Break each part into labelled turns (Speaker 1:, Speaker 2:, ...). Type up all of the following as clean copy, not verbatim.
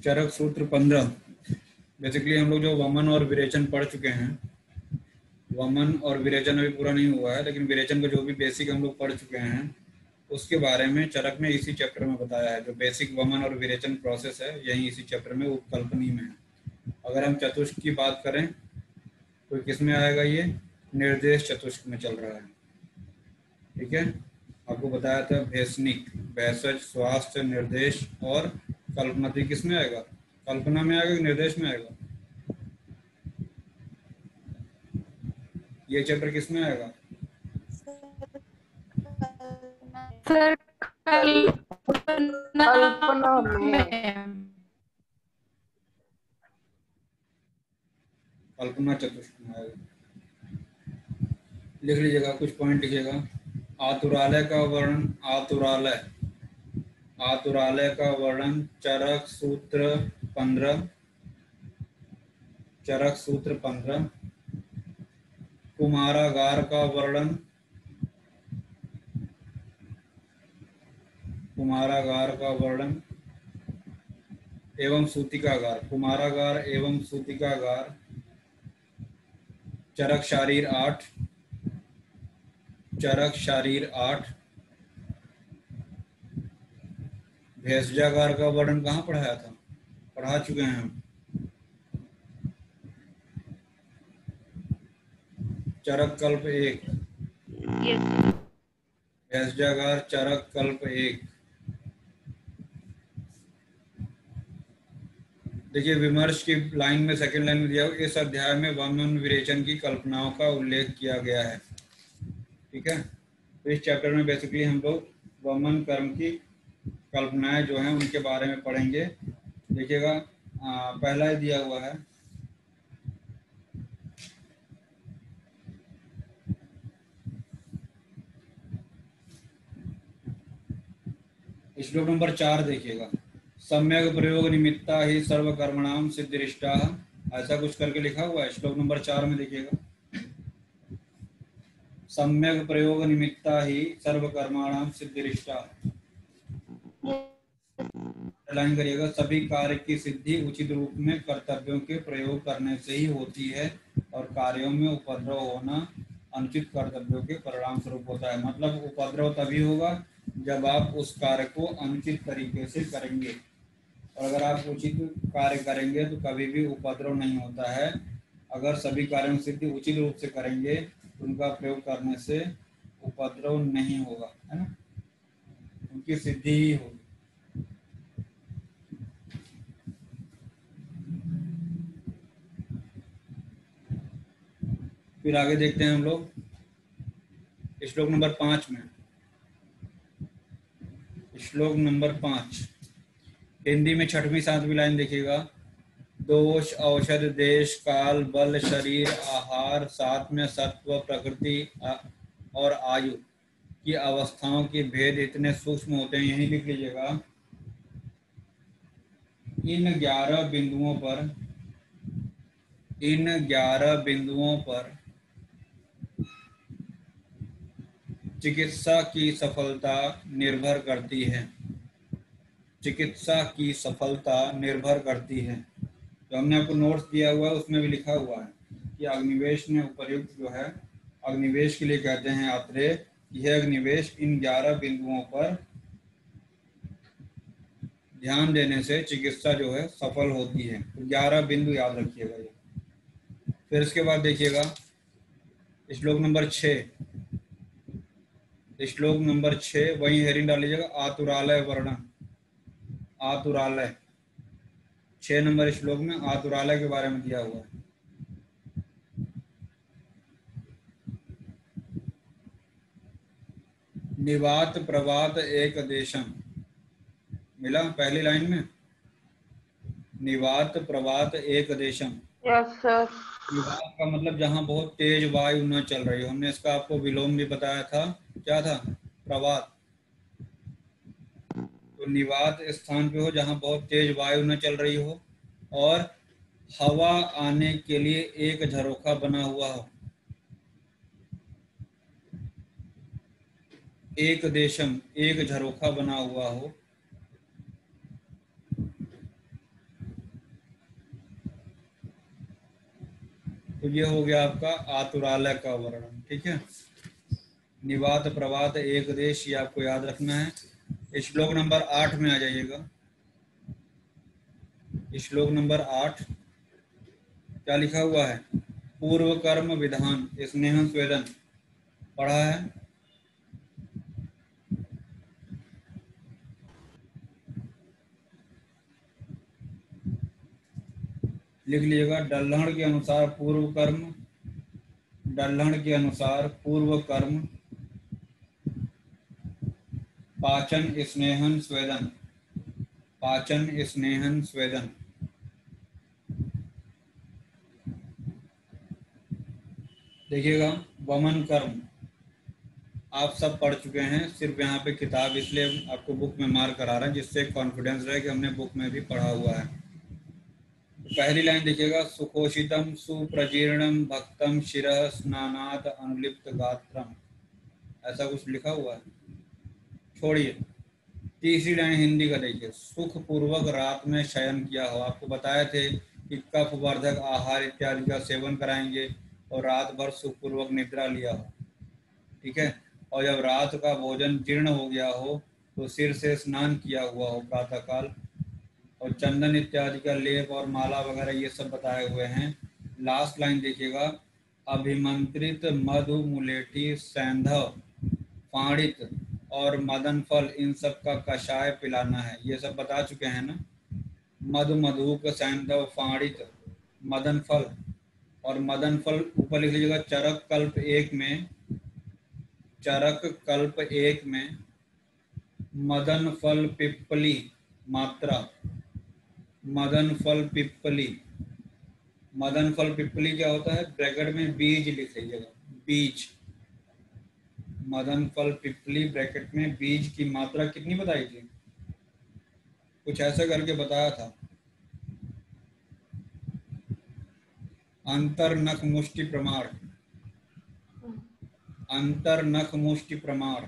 Speaker 1: चरक सूत्र 15। बेसिकली हम लोग जो वमन और विरेचन पढ़ चुके हैं, वमन और विरेचन अभी पूरा नहीं हुआ है, लेकिन विरेचन का जो भी बेसिक हम लोग पढ़ चुके हैं उसके बारे में चरक ने इसी चैप्टर में बताया है। जो बेसिक वमन और विरेचन प्रोसेस है यही इसी चैप्टर में उपकल्पनी में है। अगर हम चतुष्क की बात करें तो किस में आएगा, ये निर्देश चतुष्क में चल रहा है। ठीक है, आपको बताया था भेषनिक, भेषज, स्वास्थ्य, निर्देश और कल्पना। तो किस में आएगा, कल्पना में आएगा कि निर्देश में आएगा? ये चैप्टर किस में आएगा?
Speaker 2: सर
Speaker 3: कल्पना में।
Speaker 1: कल्पना चतुष्क में आएगा। लिख लीजिएगा, कुछ पॉइंट लिखिएगा। आतुरालय का वर्णन, आतुरालय, आतुरालय का वर्णन चरक सूत्र 15, चरक सूत्र 15। कुमारागार का वर्णन, कुमारागार का वर्णन एवं सूतिकागार, कुमारागार एवं सूतिकागार चरक शारीर 8, चरक शारीर 8। भेषजागार का वर्णन कहाँ पढ़ाया था, पढ़ा चुके हैं हम। चरक कल्प 1, भेषजागार चरक कल्प 1। देखिए विमर्श की लाइन में, सेकंड लाइन में दिया हुआ, इस अध्याय में वमन विरेचन की कल्पनाओं का उल्लेख किया गया है। ठीक है, तो इस चैप्टर में बेसिकली हम लोग वमन कर्म की कल्पनाएं जो हैं उनके बारे में पढ़ेंगे। देखिएगा पहला ही दिया हुआ है, श्लोक नंबर 4 देखिएगा। सम्यक प्रयोग निमित्ता ही सर्वकर्मणाम सिद्धिरिष्टा, ऐसा कुछ करके लिखा हुआ है श्लोक नंबर 4 में। देखिएगा, सम्यक प्रयोग निमित्ता ही सर्वकर्मणाम सिद्धिरिष्टा। लाइन करिएगा, सभी कार्य की सिद्धि उचित रूप में कर्तव्यों के प्रयोग करने से ही होती है और कार्यों में उपद्रव होना अनुचित कर्तव्यों के परिणाम स्वरूप होता है। मतलब उपद्रव तभी होगा जब आप उस कार्य को अनुचित तरीके से करेंगे, और अगर आप उचित कार्य करेंगे तो कभी भी उपद्रव नहीं होता है। अगर सभी कार्यों की सिद्धि उचित रूप से करेंगे तो उनका प्रयोग करने से उपद्रव नहीं होगा, है ना, उनकी सिद्धि ही होगी। फिर आगे देखते हैं हम लोग श्लोक नंबर 5 में। श्लोक नंबर 5 हिंदी में 6वीं 7वीं लाइन देखिएगा। दोष, औषध, देश, काल, बल, शरीर, आहार, साथ में सत्व, प्रकृति और आयु की अवस्थाओं के भेद इतने सूक्ष्म होते हैं, यही लिख लीजिएगा। इन 11 बिंदुओं पर, इन 11 बिंदुओं पर चिकित्सा की सफलता निर्भर करती है, चिकित्सा की सफलता निर्भर करती है। जो हमने आपको नोट्स दिया हुआ है उसमें भी लिखा हुआ है कि अग्निवेश में उपर्युक्त जो है, अग्निवेश के लिए कहते हैं आत्रेय, यह अग्निवेश इन 11 बिंदुओं पर ध्यान देने से चिकित्सा जो है सफल होती है। तो 11 बिंदु याद रखिएगा ये। फिर इसके बाद देखिएगा श्लोक नंबर 6, श्लोक नंबर 6 वही हेडिंग डाल लीजिएगा, आतुरालय वर्णन। आतुरालय 6 नंबर श्लोक में आतुरालय के बारे में दिया हुआ है। निवात प्रवात एक देशम, मिला पहली लाइन में, निवात प्रवात एक देशम।
Speaker 3: Yes sir.
Speaker 1: निवात का मतलब जहां बहुत तेज वायु न चल रही हो, हमने इसका आपको विलोम भी बताया था, क्या था, प्रवात। तो निवात स्थान पे हो जहां बहुत तेज वायु न चल रही हो और हवा आने के लिए एक झरोखा बना हुआ हो। एक देशम, एक झरोखा बना हुआ हो। तो ये हो गया आपका आतुरालय का वर्णन। ठीक है, निवात प्रवात एक देश, ये आपको याद रखना है। श्लोक नंबर 8 में आ जाइएगा। श्लोक नंबर 8 क्या लिखा हुआ है? पूर्व कर्म विधान स्नेह स्वेदन पढ़ा है? लिख लीजिएगा। डल्हण के अनुसार पूर्व कर्म, डल्हण के अनुसार पूर्व कर्म पाचन स्नेहन स्वेदन, पाचन स्नेहन स्वेदन। देखिएगा, वमन कर्म आप सब पढ़ चुके हैं, सिर्फ यहाँ पे किताब इसलिए आपको बुक में मार्क करा रहा है जिससे कॉन्फिडेंस रहे कि हमने बुक में भी पढ़ा हुआ है। तो पहली लाइन देखिएगा, सुकोशितम सुप्रजीर्णम भक्तम शिरः स्नानात अनुलिप्त गात्रम, ऐसा कुछ लिखा हुआ है। छोड़िए, तीसरी लाइन हिंदी का देखिए, सुख पूर्वक रात में शयन किया हो। आपको बताए थे कि कफ वर्धक आहार इत्यादि का सेवन कराएंगे और रात भर सुखपूर्वक निद्रा लिया हो। ठीक है, और जब रात का भोजन जीर्ण हो गया हो तो सिर से स्नान किया हुआ हो प्रातःकाल, और चंदन इत्यादि का लेप और माला वगैरह ये सब बताए हुए हैं। लास्ट लाइन देखिएगा, अभिमंत्रित मधु मुलेठी सैंधव पाणित और मदन फल इन सब का कषाय पिलाना है। ये सब बता चुके हैं ना, मधु मधुक सैंधव पाणित मदन फल, और मदन फल ऊपर लिख लीजिएगा चरक कल्प एक में, चरक कल्प एक में मदन फल पिप्पली मात्रा, मदन फल पिप्पली, मदन फल पिप्पली क्या होता है? ब्रैकेट में बीज लिख लीजिएगा, बीज, मदन फल पिप्पली ब्रैकेट में बीज की मात्रा कितनी बताई थी? कुछ ऐसा करके बताया था, अंतर नख मुष्टि प्रमाण, अंतर नख मुष्टि प्रमाण।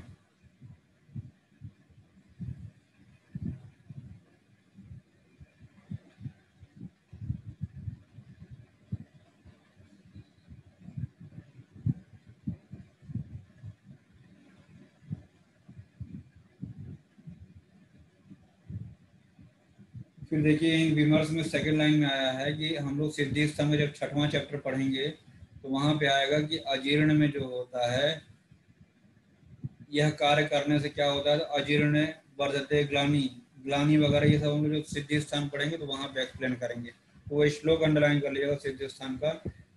Speaker 1: फिर देखिए इन विमर्श में सेकंड लाइन में आया है कि हम लोग सिद्धि स्तंभ में जब 6वां चैप्टर पढ़ेंगे तो वहां पे आएगा कि अजीर्ण में जो होता है, यह कार्य करने से क्या होता है? अजीर्ण वर्धते ग्लानि, ग्लानि वगैरह ये सब हम लोग जो सिद्धि स्थान पढ़ेंगे तो वहां पे एक्सप्लेन करेंगे। तो वो श्लोक अंडरलाइन कर लीजिएगा सिद्धि स्थान का,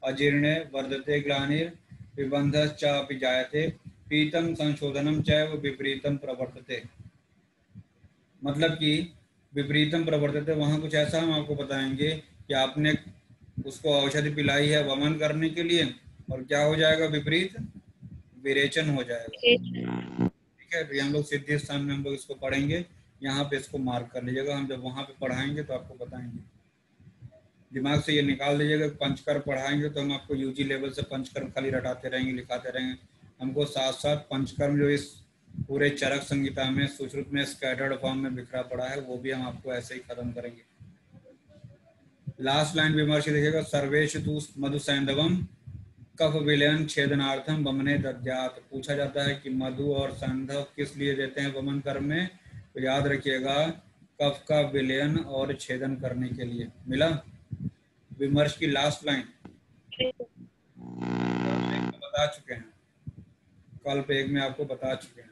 Speaker 1: अजीर्ण वर्धते ग्लानिर विबंध च जायते पीतम संशोधनम चैव विपरीतम प्रवर्तते। मतलब कि विपरीतम प्रवर्तते, वहां कुछ ऐसा हम आपको बताएंगे कि आपने उसको औषधि पिलाई है वमन करने के लिए, और क्या हो जाएगा? विपरीत विरेचन हो जाएगा। ठीक है, तो हम लोग सिद्धि स्थान में हम लोग इसको पढ़ेंगे, यहाँ पे इसको मार्क कर लीजिएगा, हम जब वहां पे पढ़ाएंगे तो आपको बताएंगे। दिमाग से ये निकाल दीजिएगा, पंचकर्म पढ़ाएंगे तो हम आपको यूजी लेवल से पंचकर्म खाली रटाते रहेंगे, लिखाते रहेंगे। हमको साथ साथ पंचकर्म जो इस पूरे चरक संहिता में सुश्रुत में स्कैटर्ड फॉर्म में बिखरा पड़ा है वो भी हम आपको ऐसे ही खत्म करेंगे। लास्ट लाइन विमर्श देखिएगा, सर्वेश तु मधु सैंधवम कफ विलयन छेदनार्थम वमने दद्यात। पूछा जाता है कि मधु और सैंधव किस लिए देते हैं वमन कर्म में? तो याद रखिएगा, कफ का विलयन और छेदन करने के लिए। मिला विमर्श की लास्ट लाइन, बता चुके हैं, कल्प एक में आपको बता चुके हैं।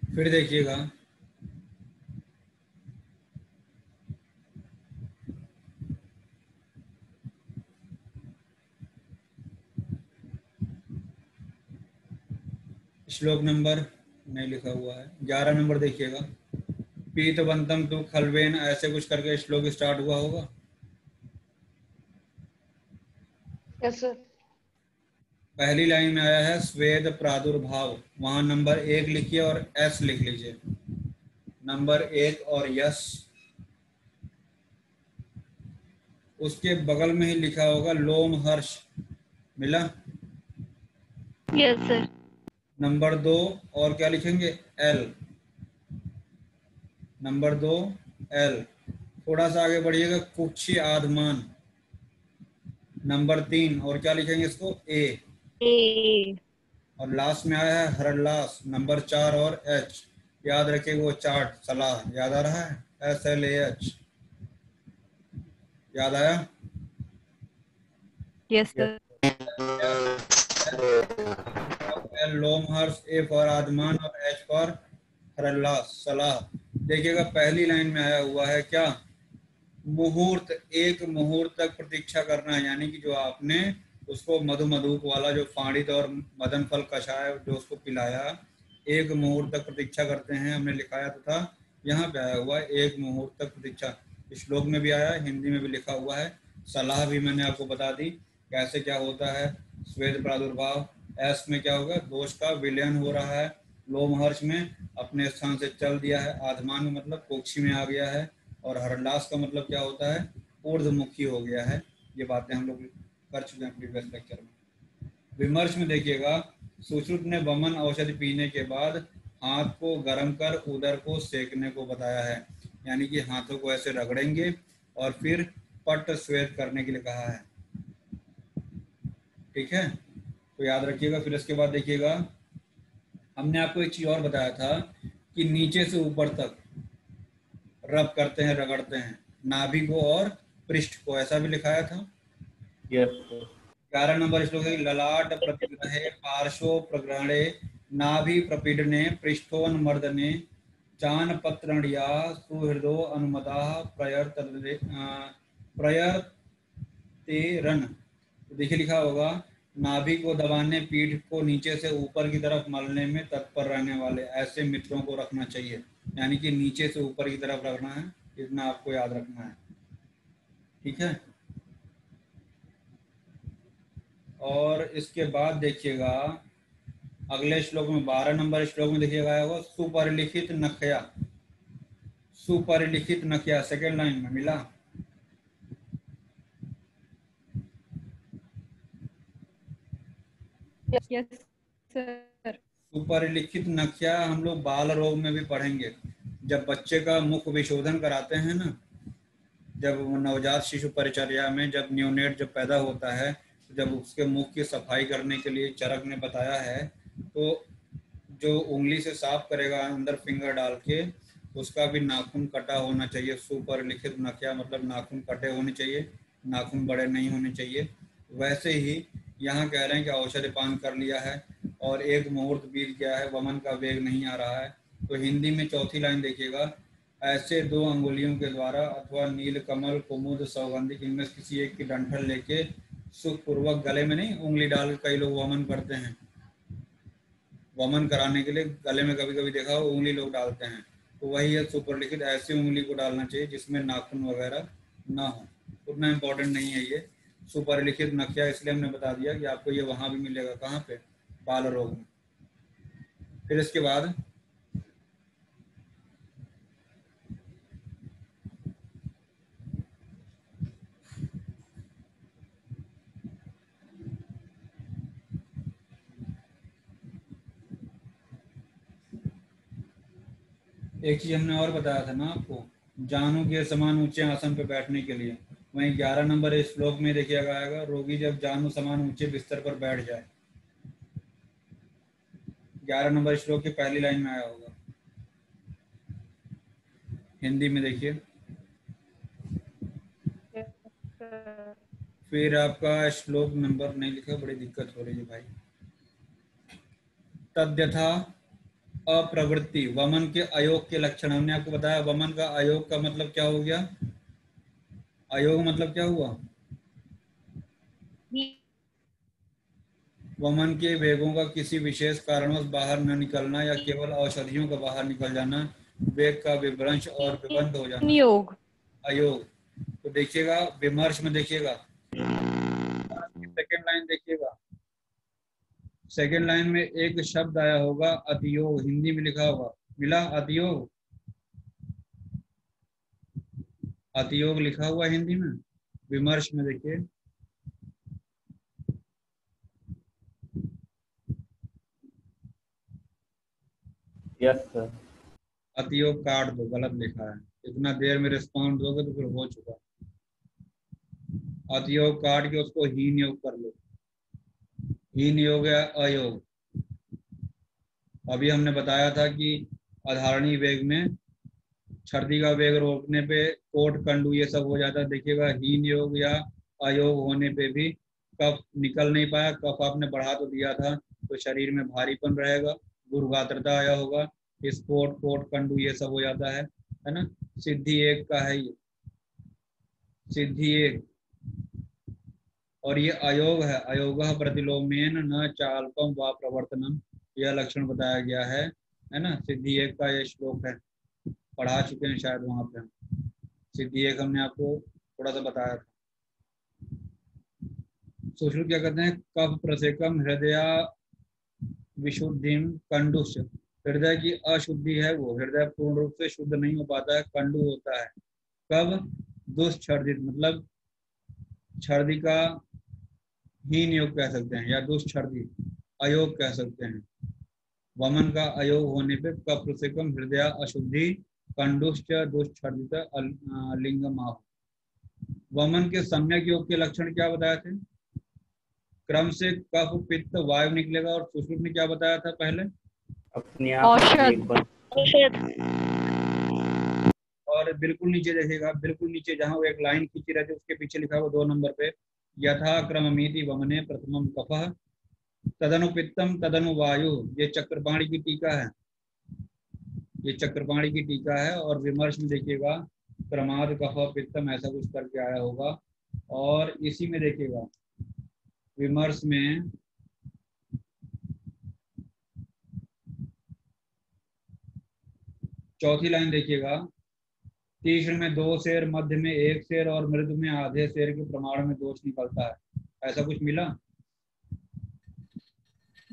Speaker 1: फिर देखिएगा, श्लोक नंबर नहीं लिखा हुआ है, 11 नंबर देखिएगा, पीतवंतम तु खलवेन, ऐसे कुछ करके श्लोक स्टार्ट हुआ होगा।
Speaker 3: Yes sir.
Speaker 1: पहली लाइन में आया है स्वेद प्रादुर्भाव, वहां नंबर 1 लिखिए और एस लिख लीजिए, नंबर 1 और यस। उसके बगल में ही लिखा होगा लोम हर्ष, मिला?
Speaker 2: Yes sir.
Speaker 1: नंबर 2 और क्या लिखेंगे? L, number 2 L. थोड़ा सा आगे बढ़िएगा, कुक्षी आधमान नंबर 3, और क्या लिखेंगे इसको, ए।
Speaker 2: ए।
Speaker 1: और लास्ट में आया है हरलास नंबर 4 और एच, याद रखिएगा वो चार्ट सलाह, याद आ रहा है, SLAH, याद आया।
Speaker 2: Yes
Speaker 1: Yes.
Speaker 2: Sir.
Speaker 1: Lomaharsh, A for आदमान और एच फॉर हरल्लास सलाह। देखिएगा पहली लाइन में आया हुआ है क्या, मुहूर्त, एक मुहूर्त तक प्रतीक्षा करना है, यानी कि जो आपने उसको मधु मधुप वाला जो फाड़ित और मदन फल कषाय जो उसको पिलाया, एक मुहूर्त तक प्रतीक्षा करते हैं, हमने लिखाया था। यहाँ पे आया हुआ है एक मुहूर्त तक प्रतीक्षा, श्लोक में भी आया है, हिंदी में भी लिखा हुआ है, सलाह भी मैंने आपको बता दी कैसे क्या होता है। स्वेद प्रादुर्भाव, एस में क्या होगा, दोष का विलयन हो रहा है, लोमहर्ष में अपने स्थान से चल दिया है, आधमान में मतलब कोक्षी में आ गया है, और हरलास का मतलब क्या होता है, ऊर्ध्वमुखी हो गया है। ये बातें हम लोग कर चुके हैं प्रीवियस लेक्चर में। विमर्श में देखिएगा, सुश्रुत ने वमन औषधि पीने के बाद हाथ को गर्म कर उदर को सेकने को बताया है, यानी कि हाथों को ऐसे रगड़ेंगे और फिर पट श्वेत करने के लिए कहा है। ठीक है, तो याद रखिएगा। फिर इसके बाद देखिएगा, हमने आपको एक चीज और बताया था कि नीचे से ऊपर तक रब करते हैं, रगड़ते हैं, नाभि को और पृष्ठ को, ऐसा भी लिखाया था।
Speaker 4: यस
Speaker 1: 11 नंबर श्लोक है, ललाट प्रतिग्रहे पार्श्व प्रग्रहणे नाभि प्रपीडने पृष्ठोन्मर्दने चान पत्रणिया सुहृदो अनुमता प्रयर्तेरन। तो देखिए लिखा होगा, नाभि को दबाने, पीठ को नीचे से ऊपर की तरफ मलने में तत्पर रहने वाले ऐसे मित्रों को रखना चाहिए, यानी कि नीचे से ऊपर की तरफ रखना है, इतना आपको याद रखना है। ठीक है, और इसके बाद देखिएगा अगले श्लोक में 12 नंबर श्लोक में देखिएगा आएगा सुपरिलिखित नखया, सुपरिलिखित नखया सेकेंड लाइन में मिला।
Speaker 2: Yes sir.
Speaker 1: सुपरिलिखित नखया हम लोग बाल रोग में भी पढ़ेंगे, जब बच्चे का मुख विशोधन कराते हैं ना, जब नवजात शिशु परिचर्या में जब न्यूनेट जब पैदा होता है, तो जब उसके मुख की सफाई करने के लिए चरक ने बताया है, तो जो उंगली से साफ करेगा अंदर फिंगर डाल के, उसका भी नाखून कटा होना चाहिए। सुपर लिखित नखया मतलब नाखून कटे होने चाहिए, नाखून बड़े नहीं होने चाहिए। वैसे ही यहाँ कह रहे हैं कि औषधि पान कर लिया है और एक मुहूर्त बीत गया है, वमन का वेग नहीं आ रहा है, तो हिंदी में चौथी लाइन देखिएगा, ऐसे 2 अंगुलियों के द्वारा अथवा नील कमल कुमुद सौगंधिक इनमें किसी एक की डंठल लेके सुखपूर्वक, गले में नहीं उंगली डाल के कई लोग वमन करते हैं, वमन कराने के लिए गले में कभी कभी देखा हो उंगली लोग डालते हैं, तो वही है सुपरलिखित, ऐसी उंगली को डालना चाहिए जिसमें नाखून वगैरह ना हो। उतना इम्पोर्टेंट नहीं है ये सुपरलिखित नखया, इसलिए हमने बता दिया कि आपको ये वहां भी मिलेगा, कहाँ पे, बाल रोग में। फिर इसके बाद एक चीज हमने और बताया था ना आपको, जानु के समान ऊंचे आसन पे बैठने के लिए, वहीं 11 नंबर इस श्लोक में देखिएगा आएगा, रोगी जब जानु समान ऊंचे बिस्तर पर बैठ जाए, 11 नंबर श्लोक की पहली लाइन में आया होगा, हिंदी में देखिए। फिर आपका श्लोक नंबर नहीं लिखा, बड़ी दिक्कत हो रही है भाई। तद्यथा अप्रवृत्ति, वमन के अयोग के लक्षण हमने आपको बताया, वमन का अयोग का मतलब क्या हो गया, अयोग मतलब क्या हुआ, वमन के वेगों का किसी विशेष कारणवश बाहर न निकलना या केवल औषधियों का बाहर निकल जाना, वेग का विभ्रंश और विबंध हो जाना,
Speaker 2: योग।
Speaker 1: अयोग। तो देखिएगा विमर्श में देखिएगा, सेकेंड लाइन देखिएगा, सेकेंड लाइन में एक शब्द आया होगा अतियोग, हिंदी में लिखा होगा, मिला अतियोग, अतियोग लिखा हुआ हिंदी में, विमर्श में देखिए,
Speaker 4: यस सर।
Speaker 1: अतियोग काट दो, गलत लिखा है, इतना देर में रिस्पॉन्ड दोगे तो फिर हो चुका। अतियोग काट के उसको हीन योग कर लो। हीन योग है अयोग। अभी हमने बताया था कि अधारणी वेग में छर्दी का वेग रोकने पे कोट कंडू ये सब हो जाता है। देखिएगा हीन योग या अयोग होने पे भी कफ निकल नहीं पाया, कफ आपने बढ़ा तो दिया था तो शरीर में भारीपन रहेगा, दुर्गात्रता आया होगा, स्पोर्ट कोट कंडू ये सब हो जाता है ना। सिद्धि एक का है ये, सिद्धि एक। और ये अयोग है, अयोग प्रतिलोमेन न चाल्पम व प्रवर्तनम, यह लक्षण बताया गया है ना। सिद्धि एक का ये श्लोक है, पढ़ा चुके हैं शायद वहां पे हम। सिद्धि एक हमने आपको थोड़ा सा बताया था। सुश्रुत क्या कहते हैं, कफ प्रसेकम हृदय विशुद्धि कंडुष, हृदय की अशुद्धि है वो, हृदय पूर्ण रूप से शुद्ध नहीं हो पाता है, कंडु होता है। कब, दुष्छर्दित, मतलब छर्दी का हीन योग कह सकते हैं या दुष्छर्दी अयोग कह सकते हैं। वमन का अयोग होने पे कफ प्रसेकम हृदय अशुद्धि कंडुश्च दुष्छर्दित लिंगम। वमन के सम्यक योग के लक्षण क्या बताए थे? क्रम से कफ पित्त वायु निकलेगा। और सुश्रुत ने क्या बताया था पहले?
Speaker 4: अपने आप
Speaker 2: औषध।
Speaker 1: और बिल्कुल नीचे देखिएगा, बिल्कुल नीचे जहां वो एक लाइन खींची रहती है उसके पीछे लिखा हुआ 2 नंबर पे, यथा क्रममिति वमने प्रथमम कफः तदनु पित्तम तदनु वायु। ये चक्रपाणी की टीका है, ये चक्रपाणी की टीका है। और विमर्श में देखिएगा क्रमाद कफ पित्तम ऐसा कुछ करके आया होगा। और इसी में देखिएगा विमर्श में चौथी लाइन देखिएगा, तीक्ष्ण में 2 शेर, मध्य में 1 शेर और मृदु में आधे शेर के प्रमाण में दोष निकलता है। ऐसा कुछ मिला?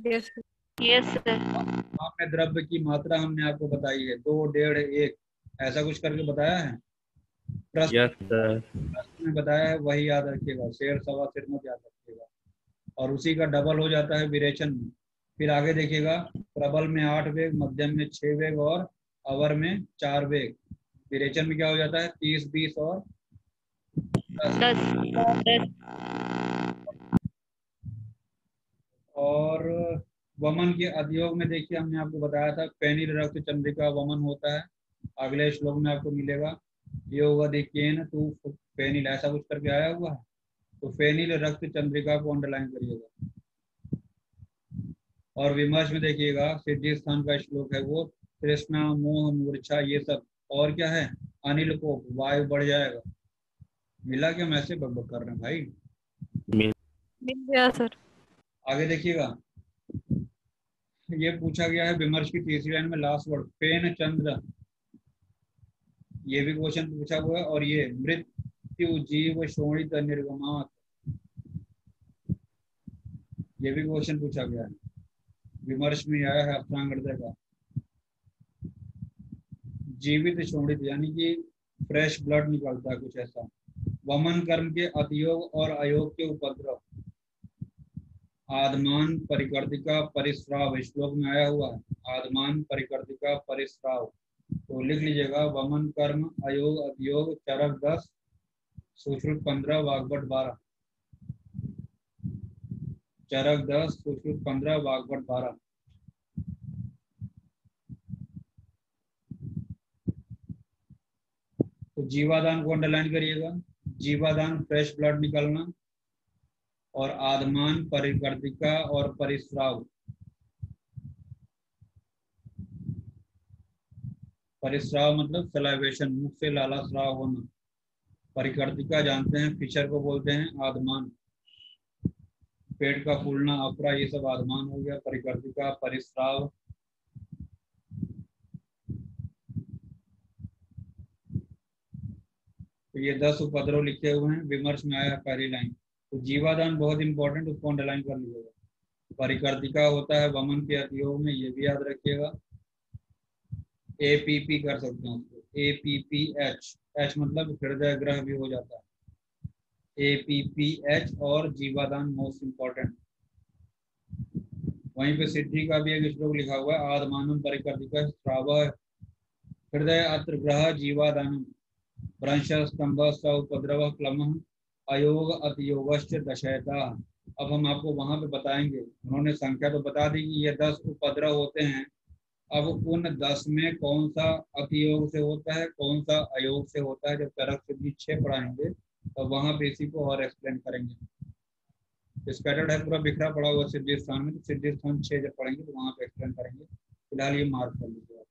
Speaker 3: Yes sir.
Speaker 1: में द्रव्य की मात्रा हमने आपको बताई है 2, 1.5, 1 ऐसा कुछ करके बताया है। प्रश्न में बताया है, वही याद रखिएगा, शेर सवा शेर मत याद रखिएगा। और उसी का डबल हो जाता है विरेचन में। फिर आगे देखिएगा, प्रबल में 8 वेग, मध्यम में 6 वेग और अवर में 4 वेग। विरेचन में क्या हो जाता है? 30, 20 और 10। और वमन के अधियोग में देखिए हमने आपको बताया था पेनिल रक्त चंद्रिका वमन होता है। अगले श्लोक में आपको मिलेगा योगाधिक्येन तू पेनिल, ऐसा कुछ करके आया हुआ है। तो पेनिल रक्त चंद्रिका को अंडरलाइन करिएगा। और विमर्श में देखिएगा सिद्धि स्थान का श्लोक है वो, तृष्णा मोह मूर्छा ये सब। और क्या है? अनिल को वायु बढ़ जाएगा। मिला क्या? मैसे बकबक कर रहे हैं भाई।
Speaker 2: मिल गया सर।
Speaker 1: आगे देखिएगा, ये पूछा गया है विमर्श की तीसरी लाइन में लास्ट वर्ड पेन चंद्र, ये भी क्वेश्चन पूछा हुआ है। और ये मृत्यु जीव शोणित निर्गमात, ये भी क्वेश्चन पूछा गया है, विमर्श में आया है अष्टांग हृदय का। जीवित शोणित यानी कि फ्रेश ब्लड निकलता है, कुछ ऐसा। वमन कर्म के अतियोग और अयोग के उपद्रव, आदमान परिकर्तिका परिस्राव, श्लोक में आया हुआ है आदमान परिकर्तिका परिस्राव। तो लिख लीजिएगा, वमन कर्म अयोग अतियोग चरक 10, सुश्रुत 15, वाग्भट 12। चरक 10, सुश्रुत 15, वाग्भट 12। तो जीवादान को अंडरलाइन करिएगा, जीवादान फ्रेश ब्लड निकलना, और आदमान परिकर्तिका और परिस्राव। परिस्राव मतलब सलाइवेशन, मुख से लाला स्राव होना। परिकर्तिका जानते हैं, फिशर को बोलते हैं आदमान, पेट का फूलना अफरा ये सब आदमान हो गया। परिकर्तिका परिस्राव। तो ये 10 उपद्रव लिखे हुए हैं, विमर्श में आया पहली लाइन। तो जीवादान बहुत इंपॉर्टेंट, उसको अंडरलाइन कर लीजिएगा। परिकर्तिका होता है वमन के अतियोग में, ये भी याद रखिएगा। APP कर सकते हैं उसको, APPH, H मतलब हृदय ग्रह भी हो जाता है। APPH और जीवादान मोस्ट इंपॉर्टेंट। वहीं पे सिद्धि का भी एक श्लोक लिखा हुआ है, आदमानम परिकर्तिका श्राव हृदय अत्र ग्रह जीवादानम भ्रंश स्तंभ स उपद्रव क्लम अयोग अतियोगश्च दशयता। अब हम आपको वहां पे बताएंगे, उन्होंने संख्या तो बता दी कि ये 10 उपद्रव होते हैं। अब उन 10 में कौन सा अतियोग से होता है, कौन सा अयोग से होता है, जब चरक सिद्धि 6 पढ़ाएंगे तो वहां पे इसी को और एक्सप्लेन करेंगे। स्कैटर्ड है पूरा बिखरा पड़ा हुआ सिद्धि स्थान में, तो सिद्धि स्थान 6 जब पढ़ेंगे तो वहां पे एक्सप्लेन करेंगे। फिलहाल ये मार्क कर लीजिए आप।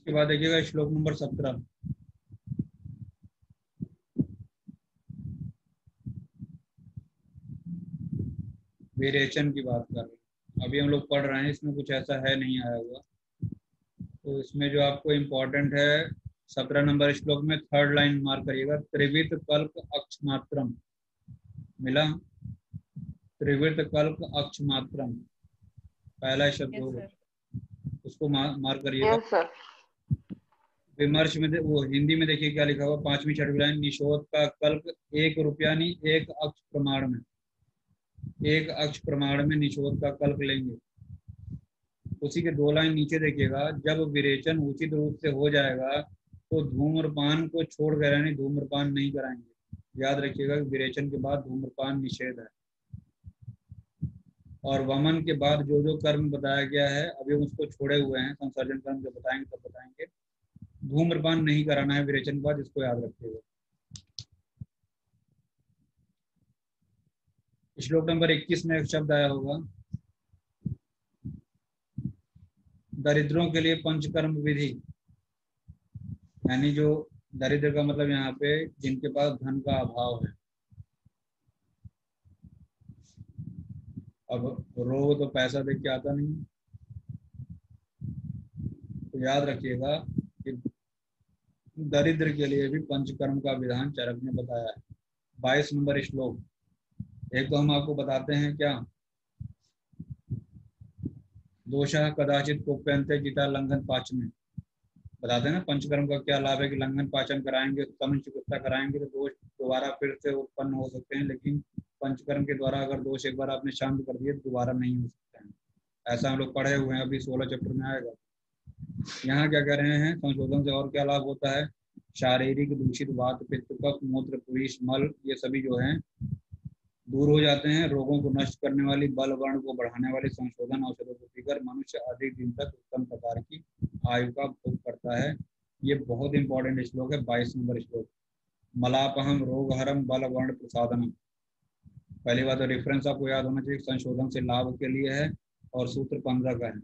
Speaker 1: इसके बाद देखिएगा श्लोक नंबर 17। वेरिएशन की बात कर रहे हैं, अभी हम लोग पढ़ रहे हैं, इसमें कुछ ऐसा है नहीं आया हुआ। तो इसमें जो आपको इम्पोर्टेंट है 17 नंबर श्लोक में थर्ड लाइन मार्क करिएगा, त्रिवित कल्प अक्षमात्रम। मिला? त्रिवित कल्प अक्षमात्रम पहला शब्द होगा, उसको मार्क करिएगा।
Speaker 3: Yes sir.
Speaker 1: विमर्श में वो हिंदी में देखिए क्या लिखा हुआ, 5वीं 6वीं लाइन, निषोध का कल्प 1 रुपया नहीं, 1 अक्ष प्रमाण में, 1 अक्ष प्रमाण में निषोध का कल्प लेंगे। उसी के 2 लाइन नीचे देखिएगा, जब विरेचन उचित रूप से हो जाएगा तो धूम्रपान को छोड़ कर, यानी धूम्रपान नहीं कराएंगे। याद रखिएगा कि विरेचन के बाद धूम्रपान निषेध है। और वमन के बाद जो जो कर्म बताया गया है अभी उसको छोड़े हुए हैं, संसर्जन कर्म जो बताएंगे तब बताएंगे। धूम्रपान नहीं कराना है विरेचन के बाद, इसको याद रखिएगा। श्लोक नंबर 21 में एक शब्द आया होगा, दरिद्रों के लिए पंचकर्म विधि, यानी जो दरिद्र का मतलब यहाँ पे जिनके पास धन का अभाव है। अब रोग तो पैसा देख के आता नहीं, तो याद रखिएगा कि दरिद्र के लिए भी पंचकर्म का विधान चरक ने बताया है। 22 नंबर श्लोक, एक तो हम आपको बताते हैं क्या, दोषः कदाचित कोप्यन्ते गीता लंघन पाचन, बताते हैं ना पंचकर्म का क्या लाभ है कि लंघन पाचन कराएंगे, स्तमन चिकित्सा कराएंगे तो दोष दोबारा फिर से उत्पन्न हो सकते हैं, लेकिन पंचकर्म के द्वारा अगर दोष एक बार आपने शांत कर दिए तो दोबारा नहीं हो सकते हैं। ऐसा हम लोग पढ़े हुए हैं, अभी 16 चैप्टर में आएगा। यहाँ क्या कह रहे हैं, संशोधन से और क्या लाभ होता है, शारीरिक दूषित वात पित्त कफ मूत्र पुरीश मल ये सभी जो है दूर हो जाते हैं। रोगों को नष्ट करने वाली, बल वर्ण को बढ़ाने वाली संशोधन औषधों को पीकर मनुष्य अधिक दिन तक उत्तम प्रकार की आयु का भोग करता है। ये बहुत इंपॉर्टेंट श्लोक है, 22 नंबर श्लोक। मलापहम रोग हरम बल वर्ण प्रसादनम। पहली बात तो रेफरेंस आपको याद होना चाहिए, संशोधन से लाभ के लिए है और सूत्र 15 का है।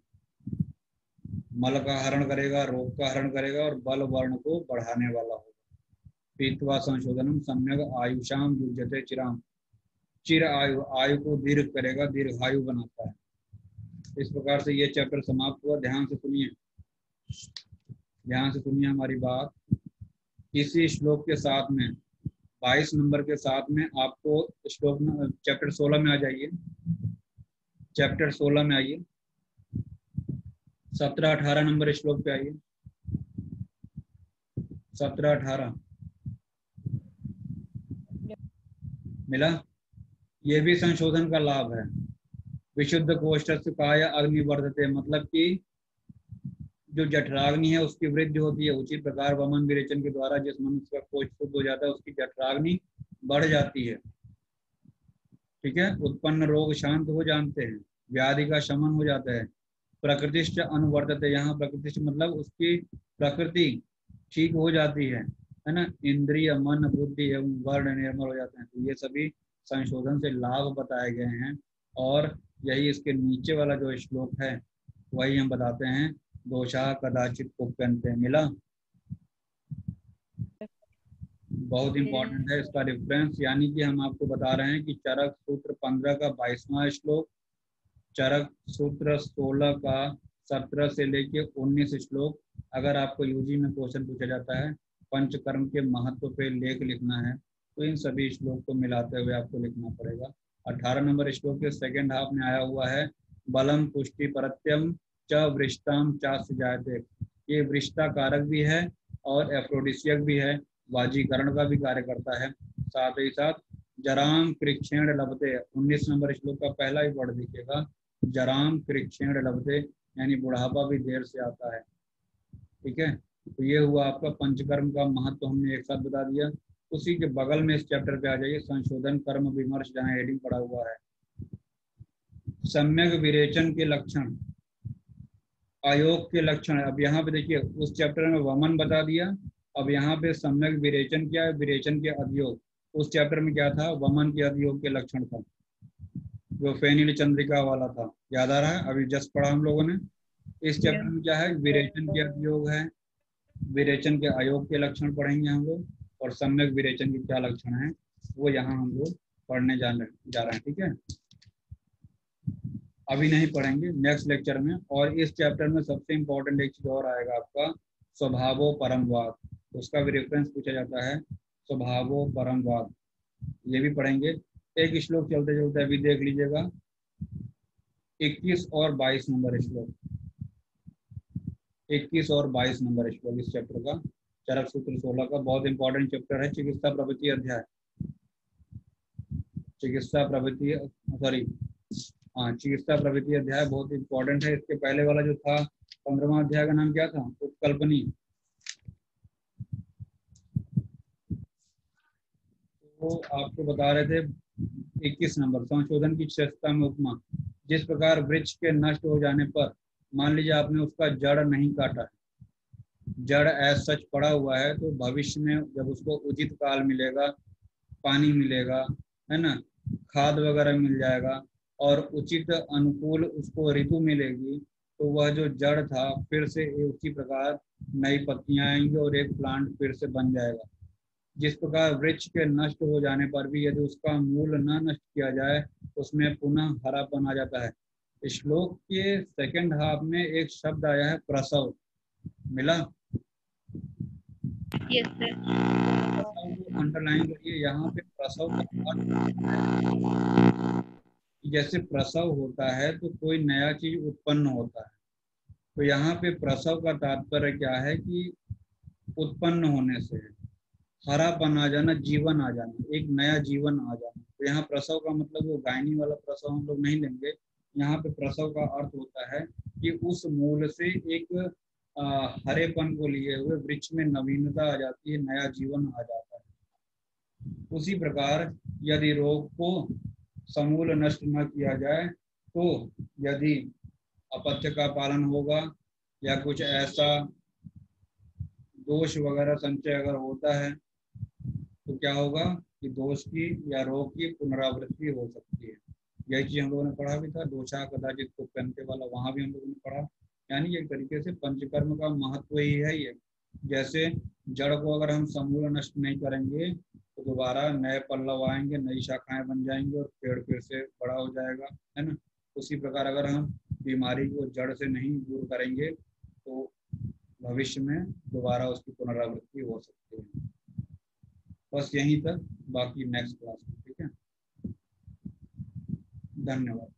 Speaker 1: मल का हरण करेगा, रोग का हरण करेगा और बल वर्ण को बढ़ाने वाला होगा। पीत्वा संशोधनम सम्यक आयुषाम युज्यते चिराम, चिर आयु, आयु को दीर्घ करेगा, दीर्घायु बनाता है। इस प्रकार से ये चैप्टर समाप्त हुआ। ध्यान से सुनिए, ध्यान से सुनिए हमारी बात। इसी श्लोक के साथ में 22 नंबर के साथ में आपको श्लोक चैप्टर 16 में आ जाइए, चैप्टर 16 में आइए, 17-18 नंबर श्लोक पे आइए, 17-18 मिला? ये भी संशोधन का लाभ है। विशुद्ध कोष्ठस्य काय अग्निवर्धते, मतलब कि जो जठराग्नि है उसकी वृद्धि होती है उचित प्रकार वमन विरेचन के द्वारा। जिस मनुष्य का कोष्ठ शुद्ध हो जाता है उसकी जठराग्नि बढ़ जाती है, ठीक है। उत्पन्न रोग शांत हो जाते हैं, व्याधि का शमन हो जाता है। प्रकृतिश्च अनुवर्तते, यहाँ प्रकृतिश्च मतलब उसकी प्रकृति ठीक हो जाती है ना। इंद्रिय मन बुद्धि एवं वर्ण निर्मल हो जाते हैं। तो ये सभी संशोधन से लाभ बताए गए हैं और यही इसके नीचे वाला जो श्लोक है वही हम बताते हैं, दोषा कदाचित कुप्यन्ते। मिला? बहुत इंपॉर्टेंट है इसका रेफरेंस, यानी कि हम आपको बता रहे हैं कि चरक सूत्र 15 का 22वां श्लोक, चरक सूत्र 16 का 17 से लेके 19 श्लोक। अगर आपको यूजी में क्वेश्चन पूछा जाता है पंचकर्म के महत्व पे लेख लिखना है तो इन सभी श्लोक को मिलाते हुए आपको लिखना पड़ेगा। 18 नंबर श्लोक के सेकेंड हाफ में आया हुआ है बलम पुष्टि परत्यम च वृष्टाम चास्य जायते। ये वृष्टा कारक भी है और एफ्रोडिसियक भी है, वाजीकरण का भी कार्य करता है। साथ ही साथ जराम कृक्षेण लभते, 19 नंबर श्लोक का पहला ही वर्ड दिखेगा, जराम कृक्षेण लभते, यानी बुढ़ापा भी देर से आता है। ठीक है, तो ये हुआ आपका पंचकर्म का महत्व हमने एक साथ बता दिया। उसी के बगल में इस चैप्टर पे आ जाइए, संशोधन कर्म विमर्श, जहाँ हेडिंग पड़ा हुआ है सम्यक विरेचन के लक्षण, अयोग के लक्षण। अब यहाँ पे देखिए उस चैप्टर में वमन बता दिया, अब यहाँ पे सम्यक विरेचन क्या है, विरेचन के अधियोग। उस चैप्टर में क्या था, वमन के अधियोग के लक्षण था, जो फेनिल चंद्रिका वाला था, याद आ रहा है, अभी जस्ट पढ़ा हम लोगों ने। इस चैप्टर में क्या है, विरेचन के अधियोग है, विरेचन के अयोग के लक्षण पढ़ेंगे हम लोग, और सम्यक विरेचन के क्या लक्षण है वो यहाँ हम लोग पढ़ने जा रहे हैं। ठीक है, अभी नहीं पढ़ेंगे, नेक्स्ट लेक्चर में। और इस चैप्टर में सबसे इम्पोर्टेंट एक चीज और आएगा आपका, स्वभावो परमवाद, उसका भी रेफरेंस पूछा जाता है, स्वभावो परमवाद, ये भी पढ़ेंगे। एक श्लोक चलते चलते अभी देख लीजिएगा, 21 और 22 नंबर श्लोक, 21 और 22 नंबर श्लोक इस चैप्टर का, चरक सूत्र 16 का बहुत इंपॉर्टेंट चैप्टर है, चिकित्सा प्रवृत्ति अध्याय, चिकित्सा प्रवृत्ति, सॉरी हाँ, चिकित्सा प्रवृत्ति अध्याय बहुत इंपॉर्टेंट है। इसके पहले वाला जो था 15वां अध्याय का नाम क्या था, उपकल्पनी। तो आपको बता रहे थे 21 नंबर, संशोधन की श्रेष्ठता में उपमा। जिस प्रकार वृक्ष के नष्ट हो जाने पर, मान लीजिए आपने उसका जड़ नहीं काटा, जड़ एज सच पड़ा हुआ है, तो भविष्य में जब उसको उचित काल मिलेगा, पानी मिलेगा, है ना, खाद वगैरह मिल जाएगा और उचित अनुकूल उसको ऋतु मिलेगी, तो वह जो जड़ था फिर से उसी प्रकार नई पत्तियां आएंगी और एक प्लांट फिर से बन जाएगा। जिस प्रकार वृक्ष के नष्ट हो जाने पर भी यदि उसका मूल न नष्ट किया जाए तो उसमें पुनः हरापन आ जाता है। श्लोक के सेकंड हाफ में एक शब्द आया है प्रसव, मिला?
Speaker 3: Yes sir.
Speaker 1: अंडरलाइन करिए, यहाँ पे प्रसव का जैसे प्रसव होता है तो कोई नया चीज उत्पन्न होता है, तो यहाँ पे प्रसव का तात्पर्य क्या है कि उत्पन्न होने से हरापन आ जाना, जीवन आ जाना, एक नया जीवन आ जाना। तो यहाँ प्रसव का मतलब वो गायनी वाला प्रसव हम लोग नहीं लेंगे, यहाँ पे प्रसव का अर्थ होता है कि उस मूल से एक हरेपन को लिए हुए वृक्ष में नवीनता आ जाती है, नया जीवन आ जाता है। उसी प्रकार यदि रोग को समूल नष्ट न किया जाए, तो यदि अपत्य का पालन होगा या कुछ ऐसा दोष वगैरह संचय अगर होता है तो क्या होगा कि दोष की या रोग की पुनरावृत्ति हो सकती है। यही चीज हम लोगों ने पढ़ा भी था, दोषा कदाचित कुप्यन्ते वाला, वहां भी हम लोगों ने पढ़ा। यानी एक तरीके से पंचकर्म का महत्व ही है ये। जैसे जड़ को अगर हम समूल नष्ट नहीं करेंगे तो दोबारा नए पल्लव आएंगे, नई शाखाएं बन जाएंगी और पेड़ फिर से बड़ा हो जाएगा, है ना। उसी प्रकार अगर हम बीमारी को जड़ से नहीं दूर करेंगे तो भविष्य में दोबारा उसकी पुनरावृत्ति हो सकती है। बस यहीं तक, बाकी नेक्स्ट क्लास में। ठीक है, धन्यवाद।